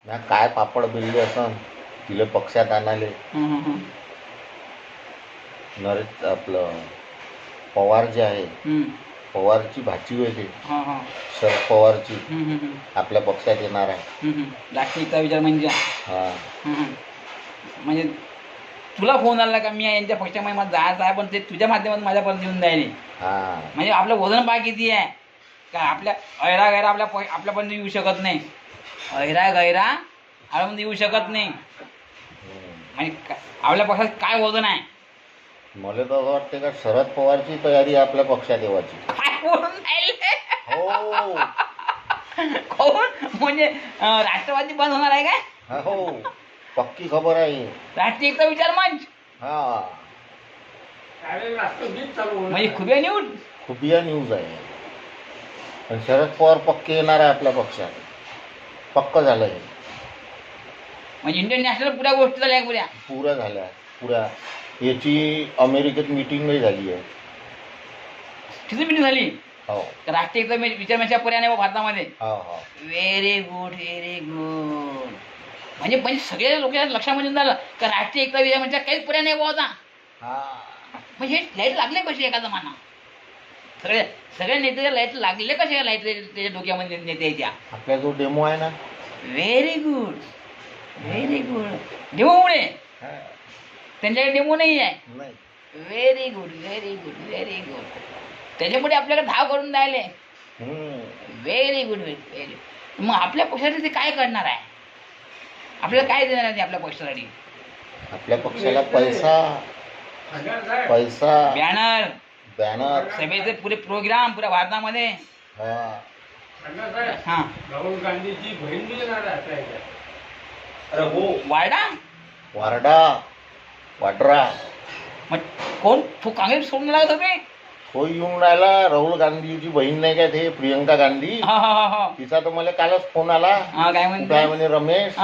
ना काय पापड बिल्ले असन तिले पक्षात आणाले. नरेश आपलं पवार जे आहे, पवारची भाची होती शरद पवारची, आपल्या पक्षात येणार आहे. राष्ट्रीयता विचार म्हणजे म्हणजे तुला फोन आला का मी यांच्या पक्षामध्ये मला जायचं आहे, पण ते तुझ्या माध्यमातून माझ्यापर्यंत येऊन जाईल. म्हणजे आपलं वजन बाय किती आहे का आपल्या ऐरा गैरा आपल्यापर्यंत येऊ शकत नाही. ऐरा गैरा आपल्यापर्यंत येऊ शकत नाही. म्हणजे आपल्या पक्षात काय वजन आहे. मला तर असं वाटते का शरद पवारची तयारी आपल्या पक्षात येवायची. काय बोलून राहिले हो कोण म्हणजे राष्ट्रवादी बंद होणार आहे काय? हो पक्की खबर आहे. राष्ट्रीय एकता विचार मंच म्हणजे खुबिया न्यूज खुबिया न्यूज आहे. पण शरद पवार पक्के येणार आहे आपल्या पक्षात, पक्क झालं हे. म्हणजे इंडियन नॅशनल पुऱ्या गोष्टी झाल्या पुऱ्या झाल्या पुऱ्या. याची अमेरिकेत मीटिंगही झाली आहे. किती मिनिट झाली? हो राष्ट्रीय एकता विचार मंच पर्याय भारतामध्ये. हो व्हेरी गुड व्हेरी गुड. म्हणजे सगळे लोक लक्षामध्ये झालं का राष्ट्रीय एकता विचार मंच काहीच पर्याय नाही होता. म्हणजे लाईट लागले कसे एका जमाना सगळ्या नेत्याच्या लाईट लागले कसे लाईट त्याच्या डोक्यामध्ये नेत्याच्या. आपला जो डेमो आहे ना. Very good very good. डेमोमुळे त्यांच्याकडे डेमो नाही आहे. Very good very good very good. त्याच्यामुळे आपल्याला धाव करून राहिले. Very good very good. मग आपल्या पक्षासाठी ते काय करणार आहे? आपल्याला काय देणार आहे आपल्या पक्षासाठी? आपल्या पक्षाला पैसा पैसा बॅनर बॅनर सभेचे पुरे प्रोग्राम पुऱ्या भारतामध्ये. राहुल गांधीची बहीण देणार आहे. वार्डा वाड्रा मग कोण तो काँग्रेस सोडून लागत होते. तो येऊन राहिला. राहुल गांधीची बहीण नाही का ते प्रियंका गांधी, तिचा तर मला कालच फोन आला. काय म्हणे रमेश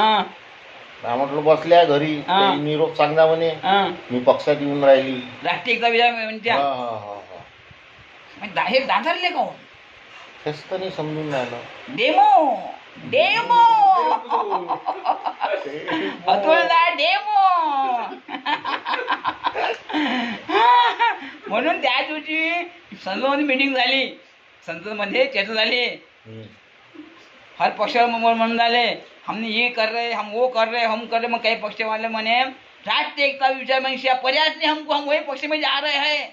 म्हटलं बसल्या घरी, निरोप सांगा म्हणे मी पक्षात येऊन राहिली. राष्ट्रीय एकता विचार म्हणजे हे दाखवले कोण हेच तर नाही समजून राहिलं. डेमो डेमो अतुलदा डेमो. म्हणून त्या दिवशी संसदमध्ये मीटिंग झाली, संसदमध्ये चर्चा झाली. हर पक्षावर म्हणून झाले हमने ये कर रहे हम वो कर रहे हम कर रहे. मग काही पक्ष वाले म्हणे राष्ट्रीय एकता विचार मंच पर्याय नहीं हमको, हम वही पक्ष में जा रहे हैं.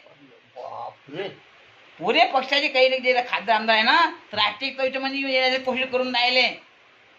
पुरे पक्षाचे काही जे खासदार आमदार आहे ना राष्ट्रीय एकता विचार मंच येण्याची कोशिश करून राहिले.